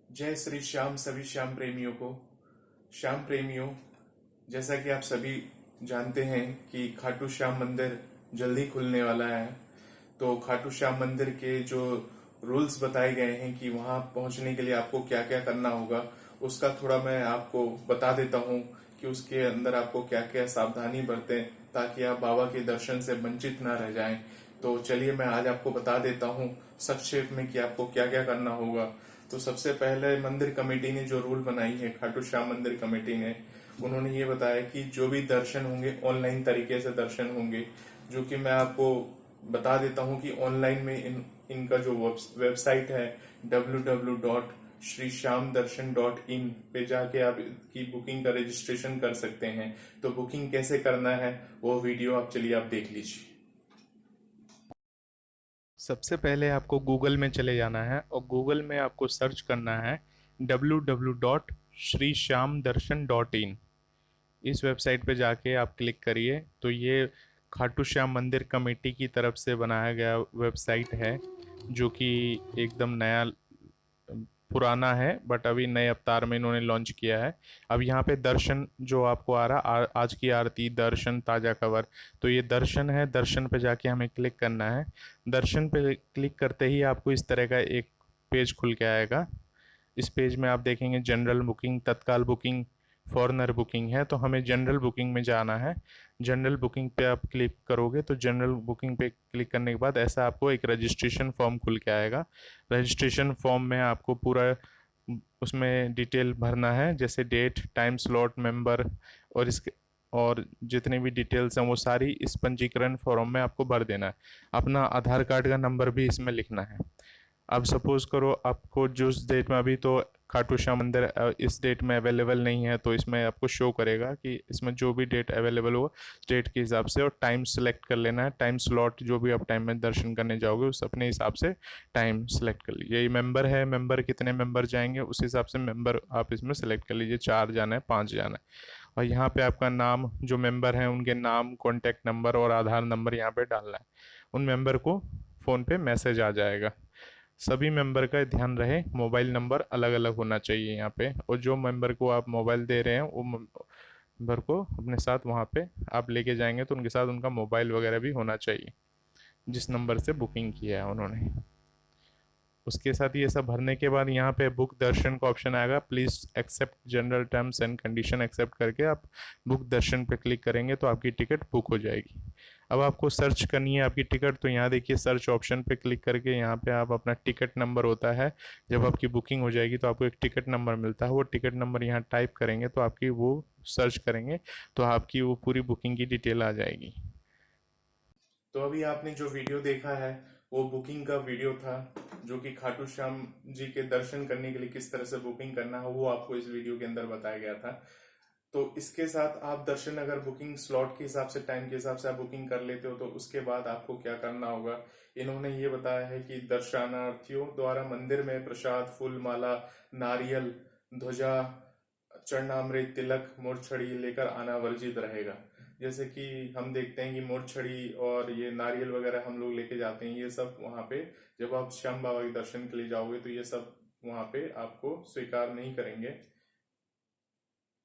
जय श्री श्याम सभी श्याम प्रेमियों को। श्याम प्रेमियों, जैसा कि आप सभी जानते हैं कि खाटू श्याम मंदिर जल्दी खुलने वाला है। तो खाटू श्याम मंदिर के जो रूल्स बताए गए हैं कि वहां पहुंचने के लिए आपको क्या क्या करना होगा, उसका थोड़ा मैं आपको बता देता हूं कि उसके अंदर आपको क्या क्या सावधानी बरतें ताकि आप बाबा के दर्शन से वंचित ना रह जाएं। तो चलिए मैं आज आपको बता देता हूं संक्षेप में कि आपको क्या क्या करना होगा। तो सबसे पहले मंदिर कमेटी ने जो रूल बनाई है, खाटू श्याम मंदिर कमेटी ने, उन्होंने ये बताया कि जो भी दर्शन होंगे ऑनलाइन तरीके से दर्शन होंगे, जो कि मैं आपको बता देता हूं कि ऑनलाइन में इनका जो वेबसाइट है www.shrishyamdarshan.in पे जाके आप की बुकिंग का रजिस्ट्रेशन कर सकते हैं। तो बुकिंग कैसे करना है वो वीडियो आप चलिए आप देख लीजिए। सबसे पहले आपको गूगल में चले जाना है और गूगल में आपको सर्च करना है www.shrishyamdarshan.in। इस वेबसाइट पे जाके आप क्लिक करिए तो ये खाटू श्याम मंदिर कमेटी की तरफ से बनाया गया वेबसाइट है, जो कि एकदम नया पुराना है बट अभी नए अवतार में इन्होंने लॉन्च किया है। अब यहाँ पे दर्शन जो आपको आ रहा आज की आरती दर्शन ताज़ा खबर, तो ये दर्शन है। दर्शन पे जाके हमें क्लिक करना है। दर्शन पे क्लिक करते ही आपको इस तरह का एक पेज खुल के आएगा। इस पेज में आप देखेंगे जनरल बुकिंग, तत्काल बुकिंग, फॉरनर बुकिंग है। तो हमें जनरल बुकिंग में जाना है। जनरल बुकिंग पे आप क्लिक करोगे तो जनरल बुकिंग पे क्लिक करने के बाद ऐसा आपको एक रजिस्ट्रेशन फॉर्म खुल के आएगा। रजिस्ट्रेशन फॉर्म में आपको पूरा उसमें डिटेल भरना है, जैसे डेट, टाइम स्लॉट, मेंबर और इसके और जितनी भी डिटेल्स हैं वो सारी इस पंजीकरण फॉर्म में आपको भर देना है। अपना आधार कार्ड का नंबर भी इसमें लिखना है। अब सपोज करो आपको जो उस डेट में, अभी तो खाटू श्याम मंदिर इस डेट में अवेलेबल नहीं है, तो इसमें आपको शो करेगा कि इसमें जो भी डेट अवेलेबल हो डेट के हिसाब से, और टाइम सेलेक्ट कर लेना है। टाइम स्लॉट जो भी आप टाइम में दर्शन करने जाओगे उस अपने हिसाब से टाइम सेलेक्ट कर लीजिए। ये मेंबर है, मेंबर कितने मेंबर जाएंगे उस हिसाब से मेंबर आप इसमें सेलेक्ट कर लीजिए, 4 जाना है, 5 जाना है। और यहाँ पे आपका नाम, जो मेंबर हैं उनके नाम, कॉन्टैक्ट नंबर और आधार नंबर यहाँ पे डालना है। उन मेंबर को फ़ोन पे मैसेज आ जाएगा। सभी मेंबर का ध्यान रहे मोबाइल नंबर अलग अलग होना चाहिए यहाँ पे, और जो मेंबर को आप मोबाइल दे रहे हैं वो मेंबर को अपने साथ वहाँ पे आप लेके जाएंगे तो उनके साथ उनका मोबाइल वगैरह भी होना चाहिए जिस नंबर से बुकिंग किया है उन्होंने। उसके साथ ये सब भरने के बाद यहाँ पे बुक दर्शन का ऑप्शन आएगा। Please accept general terms and condition accept करके आप बुक दर्शन पे क्लिक करेंगे तो आपकी टिकट बुक हो जाएगी। अब आपको सर्च करनी है आपकी टिकट, तो यहाँ देखिए सर्च ऑप्शन पे क्लिक करके यहाँ पे आप अपना टिकट नंबर होता है, जब आपकी बुकिंग हो जाएगी तो आपको एक टिकट नंबर मिलता है। वो टिकट नंबर यहाँ टाइप करेंगे तो आपकी वो सर्च करेंगे तो आपकी वो पूरी बुकिंग की डिटेल आ जाएगी। तो अभी आपने जो वीडियो देखा है वो बुकिंग का वीडियो था, जो कि खाटू श्याम जी के दर्शन करने के लिए किस तरह से बुकिंग करना है वो आपको इस वीडियो के अंदर बताया गया था। तो इसके साथ आप दर्शन अगर बुकिंग स्लॉट के हिसाब से, टाइम के हिसाब से आप बुकिंग कर लेते हो तो उसके बाद आपको क्या करना होगा। इन्होंने ये बताया है कि दर्शनार्थियों द्वारा मंदिर में प्रसाद, फूल माला, नारियल, ध्वजा, चरणामृत, तिलक, मोरछड़ी लेकर आना वर्जित रहेगा। जैसे कि हम देखते हैं कि मोरछड़ी और ये नारियल वगैरह हम लोग लेके जाते हैं, ये सब वहां पे जब आप श्याम बाबा के दर्शन के लिए जाओगे तो ये सब वहां पे आपको स्वीकार नहीं करेंगे।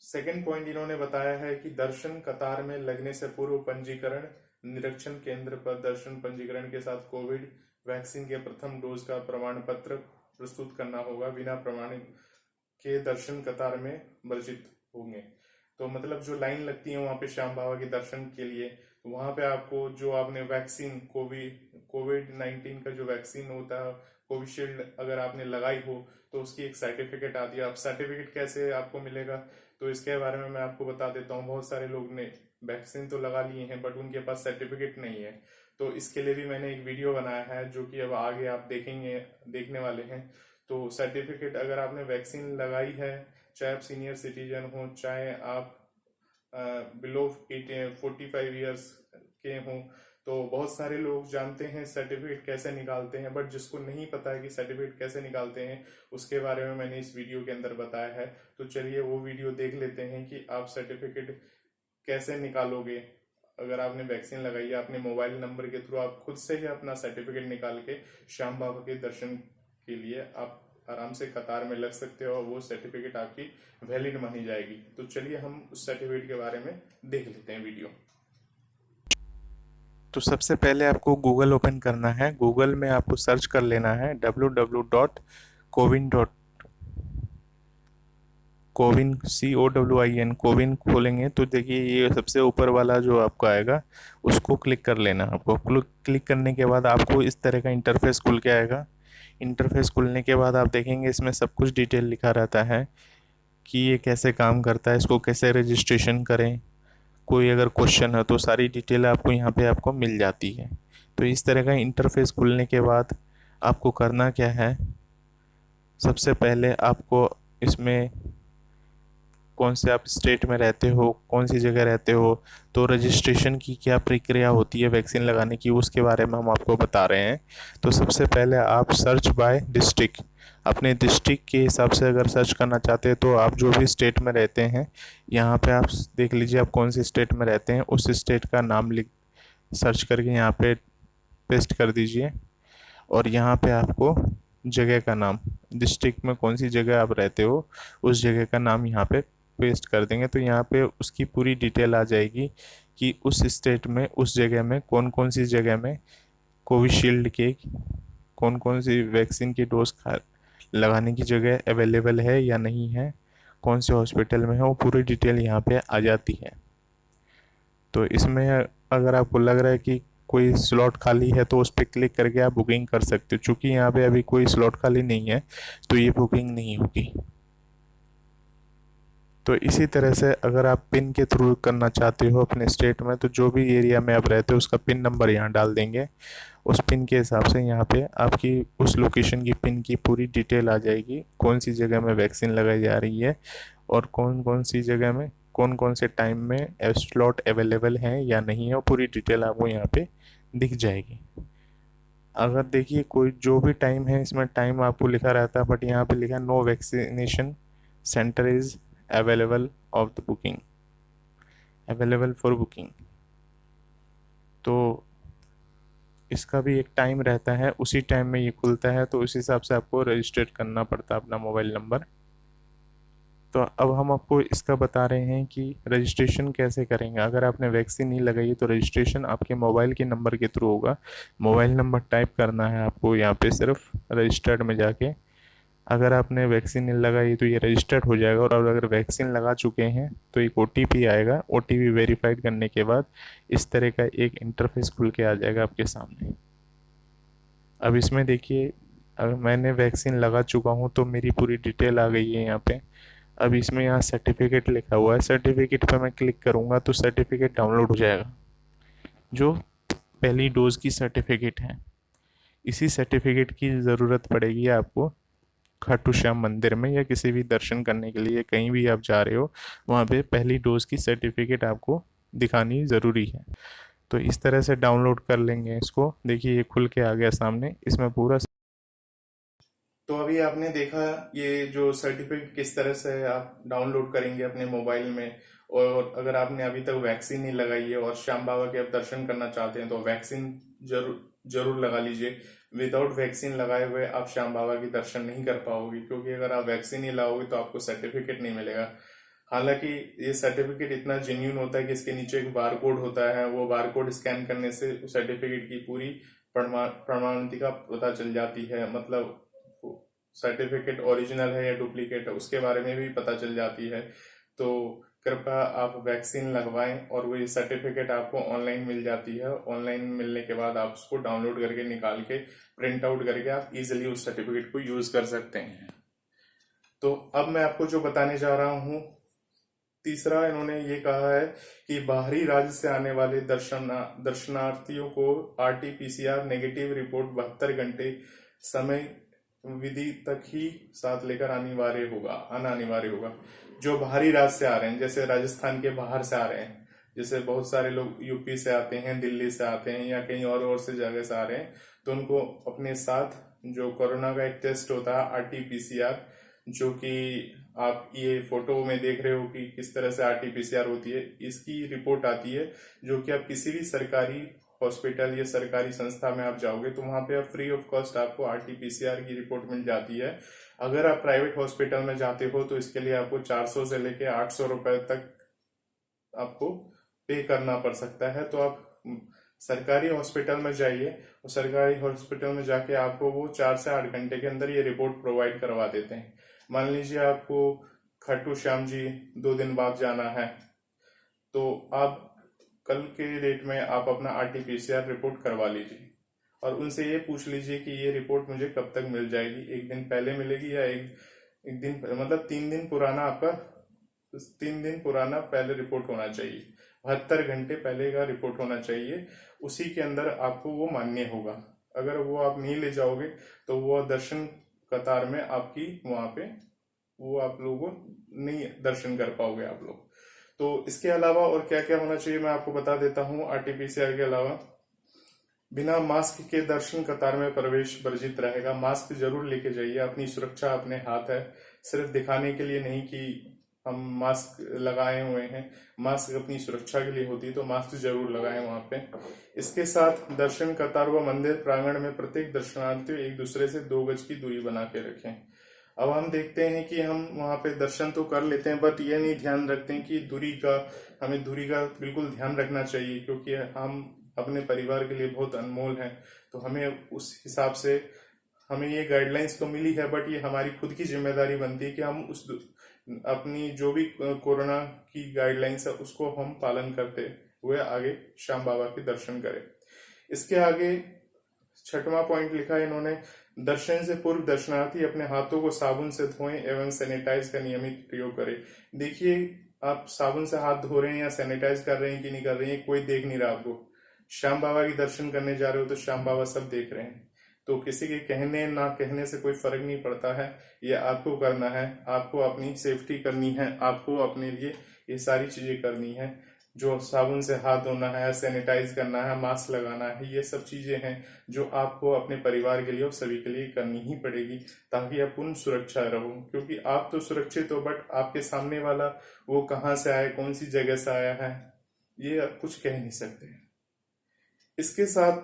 सेकेंड पॉइंट इन्होंने बताया है कि दर्शन कतार में लगने से पूर्व पंजीकरण निरीक्षण केंद्र पर दर्शन पंजीकरण के साथ कोविड वैक्सीन के प्रथम डोज का प्रमाण पत्र प्रस्तुत करना होगा। बिना प्रमाण के दर्शन कतार में वर्जित होंगे। तो मतलब जो लाइन लगती है वहां पे श्याम बाबा के दर्शन के लिए, तो वहां पे आपको जो आपने वैक्सीन कोविड 19 का जो वैक्सीन होता है, कोविशील्ड अगर आपने लगाई हो तो उसकी एक सर्टिफिकेट आती है। अब सर्टिफिकेट कैसे आपको मिलेगा तो इसके बारे में मैं आपको बता देता हूँ। बहुत सारे लोग ने वैक्सीन तो लगा लिए हैं बट उनके पास सर्टिफिकेट नहीं है, तो इसके लिए भी मैंने एक वीडियो बनाया है जो कि अब आगे आप देखेंगे, देखने वाले हैं। तो सर्टिफिकेट अगर आपने वैक्सीन लगाई है, चाहे आप सीनियर सिटीजन हो, चाहे आप बिलो 45 ईयर्स के हों, तो बहुत सारे लोग जानते हैं सर्टिफिकेट कैसे निकालते हैं, बट जिसको नहीं पता है कि सर्टिफिकेट कैसे निकालते हैं उसके बारे में मैंने इस वीडियो के अंदर बताया है। तो चलिए वो वीडियो देख लेते हैं कि आप सर्टिफिकेट कैसे निकालोगे। अगर आपने वैक्सीन लगाई है, अपने मोबाइल नंबर के थ्रू आप खुद से ही अपना सर्टिफिकेट निकाल के श्याम बाबा के दर्शन के लिए आप आराम से कतार में लग सकते हो और वो सर्टिफिकेट आपकी वैलिड मानी जाएगी। तो चलिए हम उस सर्टिफिकेट के बारे में देख लेते हैं वीडियो। तो सबसे पहले आपको गूगल ओपन करना है। गूगल में आपको सर्च कर लेना है www.cowin कोविन COWIN कोविन खोलेंगे तो देखिए ये सबसे ऊपर वाला जो आपको आएगा उसको क्लिक कर लेना। आपको क्लिक करने के बाद आपको इस तरह का इंटरफेस खुल के आएगा। इंटरफेस खुलने के बाद आप देखेंगे इसमें सब कुछ डिटेल लिखा रहता है कि ये कैसे काम करता है, इसको कैसे रजिस्ट्रेशन करें, कोई अगर क्वेश्चन है तो सारी डिटेल आपको यहाँ पे आपको मिल जाती है। तो इस तरह का इंटरफेस खुलने के बाद आपको करना क्या है, सबसे पहले आपको इसमें कौन से आप स्टेट में रहते हो, कौन सी जगह रहते हो, तो रजिस्ट्रेशन की क्या प्रक्रिया होती है वैक्सीन लगाने की, उसके बारे में हम आपको बता रहे हैं। तो सबसे पहले आप सर्च बाय डिस्ट्रिक्ट, अपने डिस्ट्रिक्ट के हिसाब से अगर सर्च करना चाहते हैं तो आप जो भी स्टेट में रहते हैं यहाँ पे आप देख लीजिए आप कौन सी स्टेट में रहते हैं, उस स्टेट का नाम लिख सर्च करके यहाँ पे पेस्ट कर दीजिए। और यहाँ पे आपको जगह का नाम, डिस्ट्रिक्ट में कौन सी जगह आप रहते हो उस जगह का नाम यहाँ पे पेस्ट कर देंगे। तो यहाँ पे उसकी पूरी डिटेल आ जाएगी कि उस स्टेट में उस जगह में कौन कौन सी जगह में कोविशील्ड के कौन कौन सी वैक्सीन की डोज लगाने की जगह अवेलेबल है या नहीं है, कौन से हॉस्पिटल में है, वो पूरी डिटेल यहाँ पे आ जाती है। तो इसमें अगर आपको लग रहा है कि कोई स्लॉट खाली है तो उस पर क्लिक करके आप बुकिंग कर सकते हो। चूँकि यहाँ पे अभी कोई स्लॉट खाली नहीं है तो ये बुकिंग नहीं होगी। तो इसी तरह से अगर आप पिन के थ्रू करना चाहते हो अपने स्टेट में, तो जो भी एरिया में आप रहते हो उसका पिन नंबर यहाँ डाल देंगे। उस पिन के हिसाब से यहाँ पे आपकी उस लोकेशन की पिन की पूरी डिटेल आ जाएगी, कौन सी जगह में वैक्सीन लगाई जा रही है और कौन कौन सी जगह में कौन कौन से टाइम में स्लॉट अवेलेबल हैं या नहीं है, वो पूरी डिटेल आपको यहाँ पे दिख जाएगी। अगर देखिए कोई जो भी टाइम है इसमें टाइम आपको लिखा रहता है, बट यहाँ पे लिखा है no vaccination centre is available of the booking, available for booking. तो इसका भी एक टाइम रहता है, उसी टाइम में ये खुलता है, तो उस हिसाब से आपको रजिस्टर करना पड़ता है अपना मोबाइल नंबर। तो अब हम आपको इसका बता रहे हैं कि रजिस्ट्रेशन कैसे करेंगे। अगर आपने वैक्सीन नहीं लगाई है तो रजिस्ट्रेशन आपके मोबाइल के नंबर के थ्रू होगा। मोबाइल नंबर टाइप करना है आपको यहाँ पे सिर्फ रजिस्टर्ड में जाके। अगर आपने वैक्सीन नहीं लगाई तो ये रजिस्टर्ड हो जाएगा, और अगर वैक्सीन लगा चुके हैं तो एक OTP आएगा। OTP वेरीफाइड करने के बाद इस तरह का एक इंटरफेस खुल के आ जाएगा आपके सामने। अब इसमें देखिए अगर मैंने वैक्सीन लगा चुका हूँ तो मेरी पूरी डिटेल आ गई है यहाँ पे। अब इसमें यहाँ सर्टिफिकेट लिखा हुआ है, सर्टिफिकेट पर मैं क्लिक करूँगा तो सर्टिफिकेट डाउनलोड हो जाएगा, जो पहली डोज की सर्टिफिकेट है। इसी सर्टिफिकेट की ज़रूरत पड़ेगी आपको खाटू श्याम मंदिर में या किसी भी दर्शन करने के लिए, कहीं भी आप जा रहे हो वहाँ पे पहली डोज की सर्टिफिकेट आपको दिखानी ज़रूरी है। तो इस तरह से डाउनलोड कर लेंगे इसको। देखिए ये खुल के आ गया सामने, इसमें पूरा। तो अभी आपने देखा ये जो सर्टिफिकेट किस तरह से आप डाउनलोड करेंगे अपने मोबाइल में। और अगर आपने अभी तक वैक्सीन नहीं लगाई है और श्याम बाबा के आप दर्शन करना चाहते हैं तो वैक्सीन जरूर जरूर लगा लीजिए। विदाउट वैक्सीन लगाए हुए आप श्याम बाबा की दर्शन नहीं कर पाओगे, क्योंकि अगर आप वैक्सीन नहीं लगाओगे तो आपको सर्टिफिकेट नहीं मिलेगा। हालांकि ये सर्टिफिकेट इतना जेन्यून होता है कि इसके नीचे एक बार कोड होता है, वो बार कोड स्कैन करने से सर्टिफिकेट की पूरी प्रमाणिका पता चल जाती है। मतलब सर्टिफिकेट ओरिजिनल है या डुप्लीकेट है उसके बारे में भी पता चल जाती है। तो कृपया आप वैक्सीन लगवाएं और वो ये सर्टिफिकेट आपको ऑनलाइन मिल जाती है। ऑनलाइन मिलने के बाद आप उसको डाउनलोड करके निकाल के प्रिंट आउट करके आप इजीली उस सर्टिफिकेट को यूज कर सकते हैं। तो अब मैं आपको जो बताने जा रहा हूँ, तीसरा इन्होंने ये कहा है कि बाहरी राज्य से आने वाले दर्शनार्थियों को RT-PCR नेगेटिव रिपोर्ट 72 घंटे समय विधि तक ही साथ लेकर आना अनिवार्य होगा। जो बाहरी राज्य से आ रहे हैं, जैसे राजस्थान के बाहर से आ रहे हैं, जैसे बहुत सारे लोग यूपी से आते हैं, दिल्ली से आते हैं या कहीं और से जगह से आ रहे हैं, तो उनको अपने साथ जो कोरोना का एक टेस्ट होता है RT-PCR, जो कि आप ये फोटो में देख रहे हो कि किस तरह से RT-PCR होती है, इसकी रिपोर्ट आती है जो कि आप किसी भी सरकारी हॉस्पिटल या सरकारी संस्था में आप जाओगे तो वहां पे आप फ्री ऑफ कॉस्ट आपको आरटीपीसीआर की रिपोर्ट मिल जाती है। अगर आप प्राइवेट हॉस्पिटल में जाते हो तो इसके लिए आपको 400 से लेके 800 रुपए तक आपको पे करना पड़ सकता है। तो आप सरकारी हॉस्पिटल में जाइए और सरकारी हॉस्पिटल में जाके आपको वो 4 से 8 घंटे के अंदर ये रिपोर्ट प्रोवाइड करवा देते हैं। मान लीजिए आपको खाटू श्याम जी 2 दिन बाद जाना है, तो आप कल के डेट में आप अपना आरटीपीसीआर रिपोर्ट करवा लीजिए और उनसे ये पूछ लीजिए कि ये रिपोर्ट मुझे कब तक मिल जाएगी, एक दिन पहले मिलेगी या एक दिन, मतलब 3 दिन पुराना आपका 3 दिन पुराना पहले रिपोर्ट होना चाहिए, 72 घंटे पहले का रिपोर्ट होना चाहिए। उसी के अंदर आपको वो मान्य होगा। अगर वो आप नहीं ले जाओगे तो वो दर्शन कतार में आपकी वहां पे वो आप लोगों नहीं दर्शन कर पाओगे आप लोग। तो इसके अलावा और क्या क्या होना चाहिए मैं आपको बता देता हूँ। आरटीपीसीआर के अलावा बिना मास्क के दर्शन कतार में प्रवेश वर्जित रहेगा। मास्क जरूर लेके जाइए, अपनी सुरक्षा अपने हाथ है, सिर्फ दिखाने के लिए नहीं कि हम मास्क लगाए हुए हैं। मास्क अपनी सुरक्षा के लिए होती है, तो मास्क जरूर लगाएं वहां पे। इसके साथ दर्शन कतार व मंदिर प्रांगण में प्रत्येक दर्शनार्थी एक दूसरे से 2 गज की दूरी बना के रखें। अब हम देखते हैं कि हम वहां पे दर्शन तो कर लेते हैं, बट ये नहीं ध्यान रखते हैं कि हमें दूरी का बिल्कुल ध्यान रखना चाहिए, क्योंकि हम अपने परिवार के लिए बहुत अनमोल हैं। तो हमें उस हिसाब से हमें ये गाइडलाइंस तो मिली है, बट ये हमारी खुद की जिम्मेदारी बनती है कि हम अपनी जो भी कोरोना की गाइडलाइंस है उसको हम पालन करते हुए आगे श्याम बाबा के दर्शन करें। इसके आगे 6वां पॉइंट लिखा है इन्होंने, दर्शन से पूर्व दर्शनार्थी अपने हाथों को साबुन से धोएं एवं सैनिटाइज का नियमित प्रयोग करें। देखिए, आप साबुन से हाथ धो रहे हैं या सैनिटाइज कर रहे हैं कि नहीं कर रहे हैं, कोई देख नहीं रहा आपको। श्याम बाबा के दर्शन करने जा रहे हो तो श्याम बाबा सब देख रहे हैं। तो किसी के कहने ना कहने से कोई फर्क नहीं पड़ता है। ये आपको करना है, आपको अपनी सेफ्टी करनी है, आपको अपने लिए ये सारी चीजें करनी है। जो साबुन से हाथ धोना है, सैनिटाइज करना है, मास्क लगाना है, ये सब चीजें हैं जो आपको अपने परिवार के लिए और सभी के लिए करनी ही पड़ेगी, ताकि आप पूर्ण सुरक्षा रहो। क्योंकि आप तो सुरक्षित हो, बट आपके सामने वाला वो कहाँ से आया, कौन सी जगह से आया है, ये आप कुछ कह नहीं सकते। इसके साथ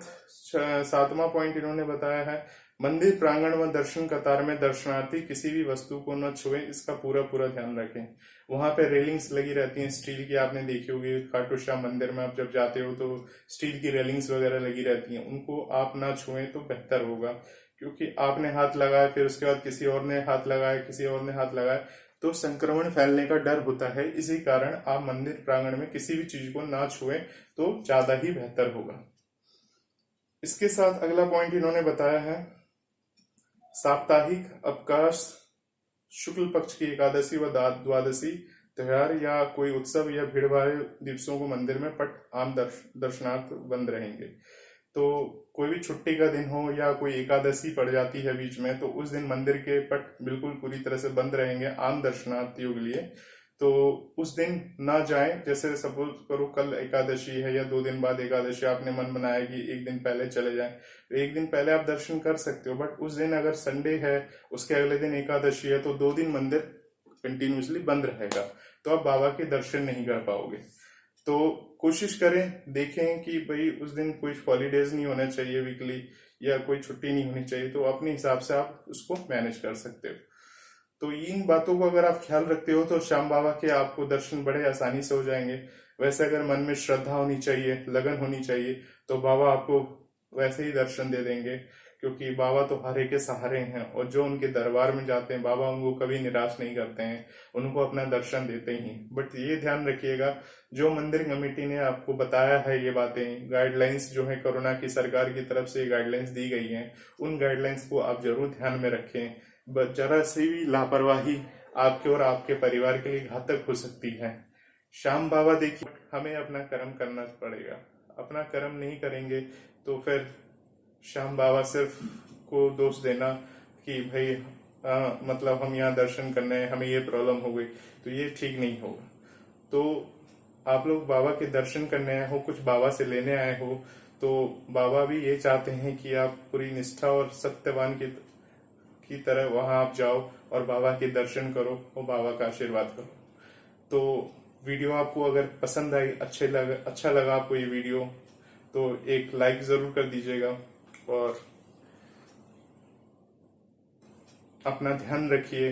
7वां पॉइंट इन्होंने बताया है, मंदिर प्रांगण व दर्शन कतार में दर्शनार्थी किसी भी वस्तु को न छुएं, इसका पूरा पूरा ध्यान रखें। वहां पे रेलिंग्स लगी रहती हैं स्टील की, आपने देखी होगी। खाटू श्याम मंदिर में आप जब जाते हो तो स्टील की रेलिंग्स वगैरह लगी रहती हैं, उनको आप ना छुएं तो बेहतर होगा। क्योंकि आपने हाथ लगाया, फिर उसके बाद किसी और ने हाथ लगाया, किसी और ने हाथ लगाया, तो संक्रमण फैलने का डर होता है। इसी कारण आप मंदिर प्रांगण में किसी भी चीज को ना छुएं तो ज्यादा ही बेहतर होगा। इसके साथ अगला पॉइंट इन्होंने बताया है, साप्ताहिक अवकाश, शुक्ल पक्ष की एकादशी व द्वादशी त्योहार या कोई उत्सव या भीड़ भाड़ दिवसों को मंदिर में पट आम दर्शनार्थ बंद रहेंगे। तो कोई भी छुट्टी का दिन हो या कोई एकादशी पड़ जाती है बीच में, तो उस दिन मंदिर के पट बिल्कुल पूरी तरह से बंद रहेंगे आम दर्शनार्थियों के लिए। तो उस दिन ना जाएं। जैसे सपोज करो कल एकादशी है या 2 दिन बाद एकादशी, आपने मन बनाया कि एक दिन पहले चले जाएं, तो एक दिन पहले आप दर्शन कर सकते हो। बट उस दिन अगर संडे है, उसके अगले दिन एकादशी है, तो 2 दिन मंदिर कंटिन्यूसली बंद रहेगा, तो आप बाबा के दर्शन नहीं कर पाओगे। तो कोशिश करें, देखें कि भाई उस दिन कोई हॉलीडेज नहीं होना चाहिए वीकली, या कोई छुट्टी नहीं होनी चाहिए, तो अपने हिसाब से आप उसको मैनेज कर सकते हो। तो इन बातों को अगर आप ख्याल रखते हो तो श्याम बाबा के आपको दर्शन बड़े आसानी से हो जाएंगे। वैसे अगर मन में श्रद्धा होनी चाहिए, लगन होनी चाहिए, तो बाबा आपको वैसे ही दर्शन दे देंगे। क्योंकि बाबा तो हर एक के सहारे हैं, और जो उनके दरबार में जाते हैं बाबा उनको कभी निराश नहीं करते हैं, उनको अपना दर्शन देते ही। बट ये ध्यान रखिएगा, जो मंदिर कमेटी ने आपको बताया है ये बातें, गाइडलाइंस जो है कोरोना की सरकार की तरफ से गाइडलाइंस दी गई हैं, उन गाइडलाइंस को आप जरूर ध्यान में रखें। जरा सी भी लापरवाही आपके और आपके परिवार के लिए घातक हो सकती है। श्याम बाबा देखिए, हमें अपना कर्म करना पड़ेगा। अपना कर्म नहीं करेंगे तो फिर श्याम बाबा सिर्फ को दोष देना कि भाई मतलब हम यहाँ दर्शन करने हैं, हमें ये प्रॉब्लम हो गई, तो ये ठीक नहीं होगा। तो आप लोग बाबा के दर्शन करने आए हो, कुछ बाबा से लेने आए हो, तो बाबा भी ये चाहते हैं कि आप पूरी निष्ठा और सत्यवान की तरह वहां आप जाओ और बाबा के दर्शन करो और बाबा का आशीर्वाद करो। तो वीडियो आपको अगर पसंद आई, अच्छा लगा आपको ये वीडियो, तो एक लाइक जरूर कर दीजिएगा और अपना ध्यान रखिए,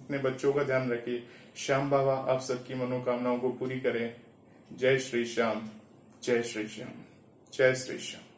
अपने बच्चों का ध्यान रखिए। श्याम बाबा आप सबकी मनोकामनाओं को पूरी करें। जय श्री श्याम, जय श्री श्याम, जय श्री श्याम।